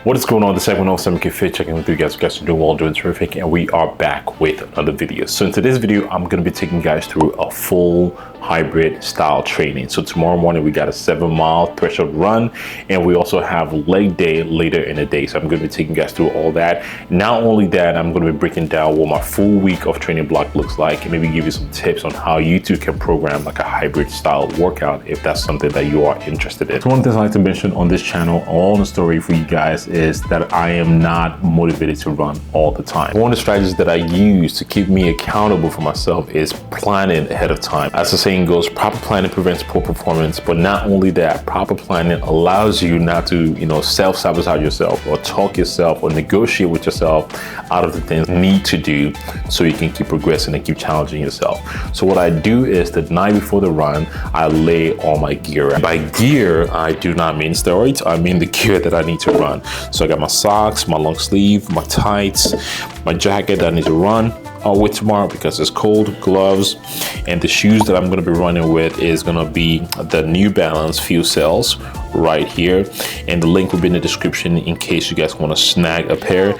What is going on? This segment of SAMOK FITchannel, checking with you guys. You guys are doing well, doing terrific, and we are back with another video. So in today's video, I'm going to be taking you guys through a full hybrid style training. So tomorrow morning we got a 7-mile threshold run, and we also have leg day later in the day. So I'm going to be taking you guys through all that. Not only that, I'm going to be breaking down what my full week of training block looks like, and maybe give you some tips on how you too can program like a hybrid style workout if that's something that you are interested in. So one of the things I like to mention on this channel, all the story for you guys, is that I am not motivated to run all the time. One of the strategies that I use to keep me accountable for myself is planning ahead of time. As the saying goes, proper planning prevents poor performance. But not only that, proper planning allows you not to, self-sabotage yourself or talk yourself or negotiate with yourself out of the things you need to do so you can keep progressing and keep challenging yourself. So what I do is the night before the run, I lay all my gear out. By gear, I do not mean steroids. I mean the gear that I need to run. So I got my socks, my long sleeve, my tights, my jacket that I need to run with tomorrow because it's cold, gloves, and the shoes that I'm going to be running with is going to be the New Balance Fuel Cells right here, and the link will be in the description in case you guys want to snag a pair.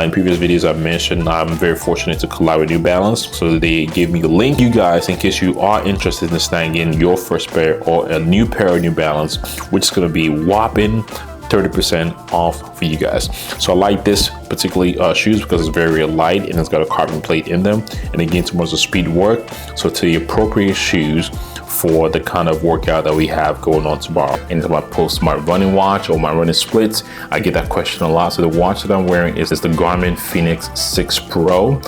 In previous videos I mentioned I'm very fortunate to collab with New Balance, so they gave me the link. You guys, in case you are interested in snagging your first pair or a new pair of New Balance, which is going to be whopping 30% off for you guys. So I like this particularly shoes because it's very light and it's got a carbon plate in them, and again, towards the speed work. So to the appropriate shoes for the kind of workout that we have going on tomorrow. And if I post my running watch or my running splits, I get that question a lot. So the watch that I'm wearing is the Garmin Fenix 6 Pro.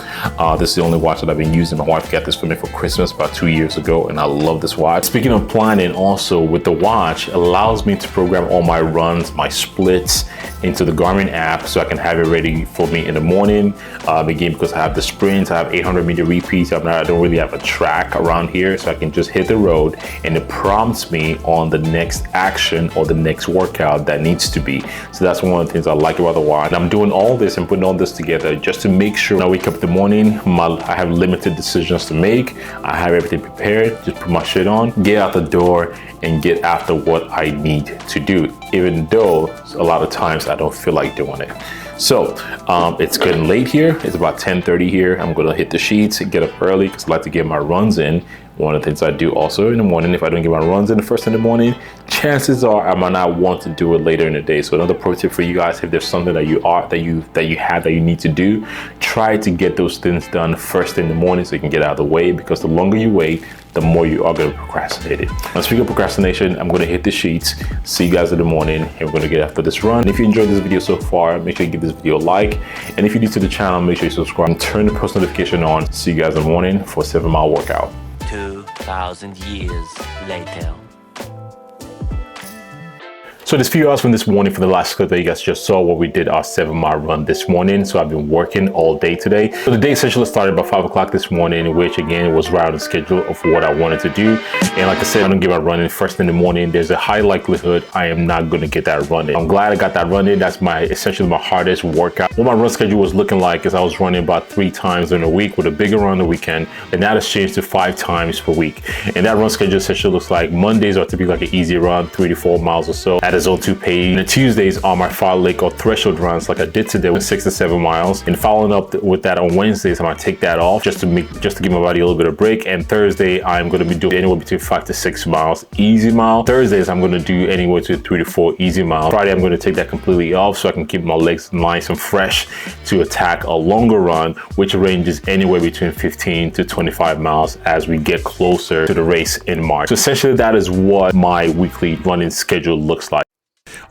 This is the only watch that I've been using. My wife got this for me for Christmas about 2 years ago, and I love this watch. Speaking of planning, also with the watch, it allows me to program all my runs, my splits into the Garmin app, so I can have it ready for me in the morning. Again, because I have the sprints, I have 800-meter repeats. I don't really have a track around here, so I can just hit the road and it prompts me on the next action or the next workout that needs to be. So that's one of the things I like about the watch. And I'm doing all this and putting all this together just to make sure when I wake up in the morning, I have limited decisions to make. I have everything prepared, just put my shit on, get out the door, and get after what I need to do, even though a lot of times I don't feel like doing it. So it's getting late here. It's about 10:30 here. I'm gonna hit the sheets and get up early because I like to get my runs in. One of the things I do also in the morning, if I don't get my runs in the first in the morning, chances are I might not want to do it later in the day. So another pro tip for you guys, if there's something that you need to do, try to get those things done first in the morning so you can get out of the way, because the longer you wait, the more you are going to procrastinate it. Now, speaking of procrastination, I'm going to hit the sheets. See you guys in the morning, and we're going to get after this run. And if you enjoyed this video so far, make sure you give this video a like. And if you're new to the channel, make sure you subscribe and turn the post notification on. See you guys in the morning for a 7-mile workout. 2,000 years later. So there's a few hours from this morning for the last clip that you guys just saw where we did our 7-mile run this morning. So I've been working all day today. So the day essentially started about 5 o'clock this morning, which again was right on the schedule of what I wanted to do. And like I said, I don't get my running first in the morning. There's a high likelihood I am not going to get that running. I'm glad I got that running. That's essentially my hardest workout. What my run schedule was looking like is I was running about 3 times in a week with a bigger run on the weekend, and that has changed to 5 times per week. And that run schedule essentially looks like Mondays are typically like an easy run, 3 to 4 miles or so at a zone 2 pace. And the Tuesdays are my far lake or threshold runs like I did today with 6 to 7 miles. And following up with that on Wednesdays, I'm gonna take that off just to give my body a little bit of break. And Thursday, I'm gonna be doing anywhere between 5 to 6 miles easy mile. Thursdays, I'm gonna do anywhere to 3 to 4 easy miles. Friday, I'm gonna take that completely off so I can keep my legs nice and fresh to attack a longer run, which ranges anywhere between 15 to 25 miles as we get closer to the race in March. So essentially, that is what my weekly running schedule looks like.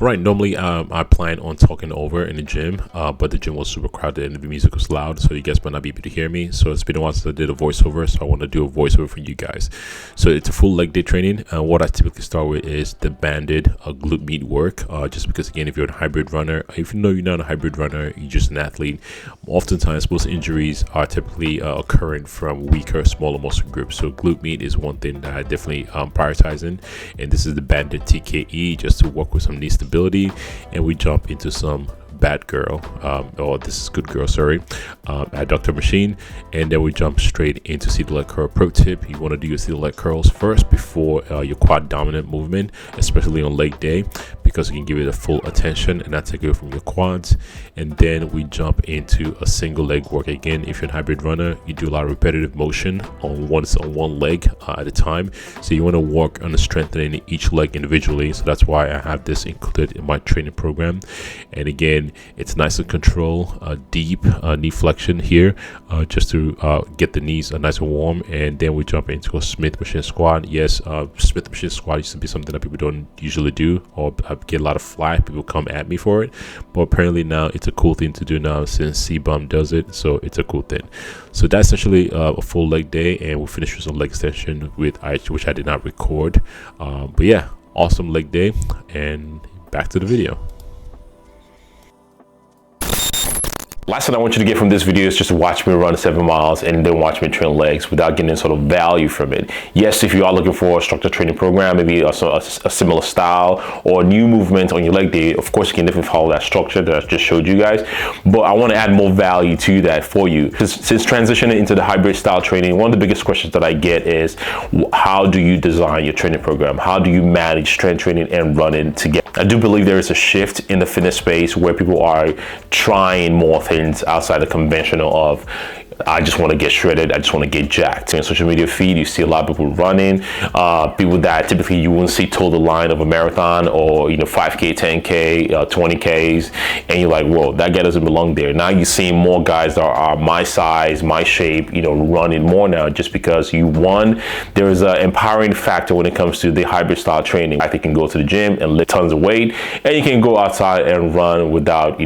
Right, normally I plan on talking over in the gym, but the gym was super crowded and the music was loud, so you guys might not be able to hear me. So it's been a while since I did a voiceover, so I want to do a voiceover for you guys. So it's a full leg day training. What I typically start with is the banded glute med work, just because again, if you're a hybrid runner, even though you're not a hybrid runner, you're just an athlete, oftentimes most injuries are typically occurring from weaker, smaller muscle groups. So glute med is one thing that I definitely prioritizing, and this is the banded TKE just to work with some knee stability, and we jump into some bad girl, or this is good girl, sorry, adductor machine, and then we jump straight into seated leg curl. Pro tip: you want to do your seated leg curls first before your quad dominant movement, especially on leg day, because you can give it a full attention and not take away from your quads. And then we jump into a single leg work. Again, if you're a hybrid runner, you do a lot of repetitive motion on one leg at a time, so you want to work on the strengthening each leg individually. So that's why I have this included in my training program. And again, it's nice and control, deep knee flexion here, just to get the knees nice and warm. And then we jump into a Smith machine squat. Yes, Smith machine squat used to be something that people don't usually do, or get a lot of flack. People come at me for it, but apparently now it's a cool thing to do now since C-Bum does it, so it's a cool thing. So that's essentially a full leg day, and we'll finish with some leg extension which I did not record, but yeah, awesome leg day. And back to the video. Last thing I want you to get from this video is just to watch me run 7 miles and then watch me train legs without getting any sort of value from it. Yes, if you are looking for a structured training program, maybe a similar style or new movement on your leg day, of course you can definitely follow that structure that I just showed you guys. But I want to add more value to that for you. Since transitioning into the hybrid style training, one of the biggest questions that I get is, how do you design your training program? How do you manage strength training and running together? I do believe there is a shift in the fitness space where people are trying more things outside the conventional of, I just want to get shredded, I just want to get jacked. In social media feed, you see a lot of people running, people that typically you wouldn't see toe the line of a marathon, or 5K, 10K, 20Ks, and you're like, whoa, that guy doesn't belong there. Now you're seeing more guys that are my size, my shape, running more now, just because there is an empowering factor when it comes to the hybrid style training. I think you can go to the gym and lift tons of weight, and you can go outside and run without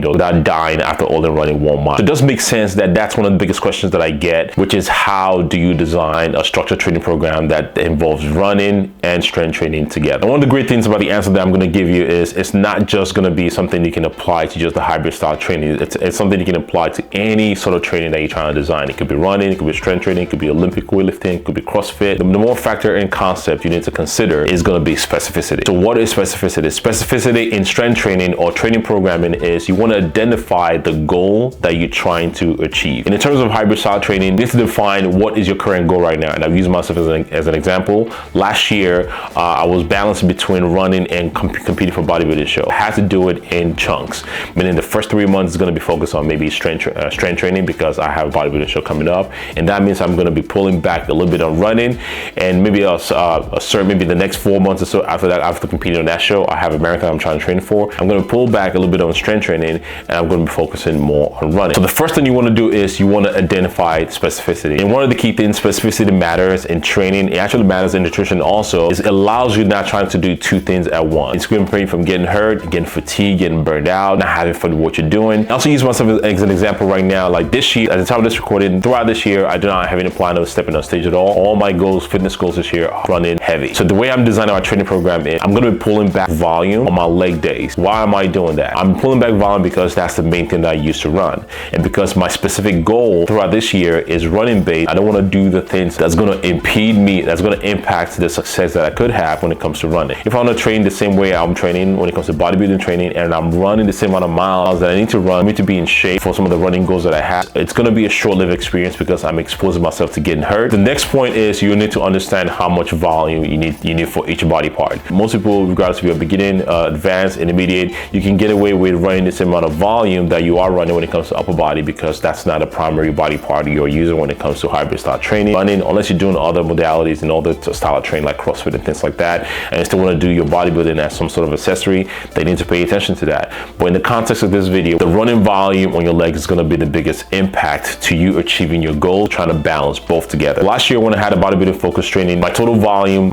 dying after all the running 1 mile. So it does make sense that that's one of the biggest questions that I get, which is, how do you design a structured training program that involves running and strength training together? And one of the great things about the answer that I'm going to give you is, it's not just going to be something you can apply to just the hybrid style training. It's something you can apply to any sort of training that you're trying to design. It could be running, it could be strength training, it could be Olympic weightlifting, it could be CrossFit. The more factor and concept you need to consider is going to be specificity. So what is specificity? Specificity in strength training or training programming is, you want to identify the goal that you're trying to achieve. And in terms of hybrid style training, you need to define what is your current goal right now. And I've used myself as an example. Last year, I was balancing between running and competing for bodybuilding show. I had to do it in chunks, meaning the first 3 months is going to be focused on maybe strength training, because I have a bodybuilding show coming up, and that means I'm going to be pulling back a little bit on running, and maybe maybe the next 4 months or so after that, after competing on that show, I have a marathon I'm trying to train for. I'm going to pull back a little bit on strength training, and I'm going to be focusing more on running. So the first thing you want to do is, you want to identify specificity. And one of the key things specificity matters in training, it actually matters in nutrition also, is it allows you not trying to do 2 things at once. It's going to prevent you from getting hurt, getting fatigued, getting burned out, not having fun with what you're doing. I also use myself as an example right now. Like this year, at the time of this recording, throughout this year, I do not have any plan of stepping on stage at all. All my goals, fitness goals this year, are running heavy. So the way I'm designing my training program is, I'm going to be pulling back volume on my leg days. Why am I doing that? I'm pulling back volume because that's the main thing that I used to run. And because my specific goal throughout this year is running based, I don't want to do the things that's going to impede me, that's going to impact the success that I could have when it comes to running. If I want to train the same way I'm training when it comes to bodybuilding training, and I'm running the same amount of miles that I need to run, I need to be in shape for some of the running goals that I have, it's going to be a short-lived experience because I'm exposing myself to getting hurt. The next point is, you need to understand how much volume you need for each body part. Most people, regardless if you're beginning, advanced, intermediate, you can get away with running the same amount of volume that you are running when it comes to upper body, because that's not a primary body part you're using when it comes to hybrid style training. Running, unless you're doing other modalities and other style of training like CrossFit and things like that, and you still want to do your bodybuilding as some sort of accessory, they need to pay attention to that. But in the context of this video, the running volume on your legs is going to be the biggest impact to you achieving your goal, trying to balance both together. Last year when I had a bodybuilding focused training, my total volume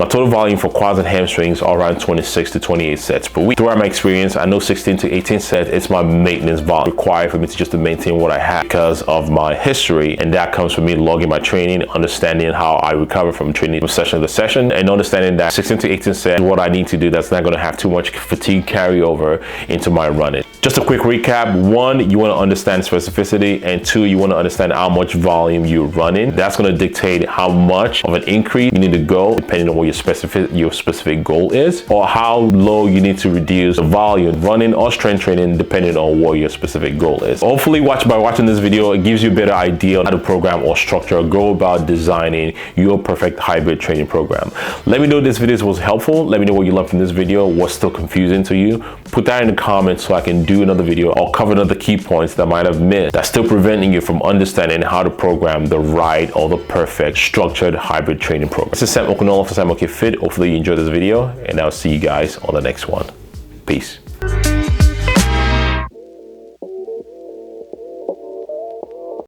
for quads and hamstrings are around 26 to 28 sets per week. Throughout my experience, I know 16 to 18 sets, it's my maintenance volume required for me to just to maintain what I have because of my history, and that comes from me logging my training, understanding how I recover from training from session to session, and understanding that 16 to 18 sets is what I need to do. That's not going to have too much fatigue carryover into my running. Just a quick recap. 1, you want to understand specificity, and 2, you want to understand how much volume you're running. That's going to dictate how much of an increase you need to go depending on what your specific goal is, or how low you need to reduce the volume running or strength training depending on what your specific goal is. Hopefully by watching this video, it gives you a better idea on how to program or structure or go about designing your perfect hybrid training program. Let me know if this video was helpful. Let me know what you learned from this video, what's still confusing to you. Put that in the comments so I can do another video or cover another key points that I might have missed that's still preventing you from understanding how to program the right or the perfect structured hybrid training program. This is Sam Okunolo for SAMOK Fit. Hopefully you enjoyed this video, and I'll see you guys on the next one. Peace.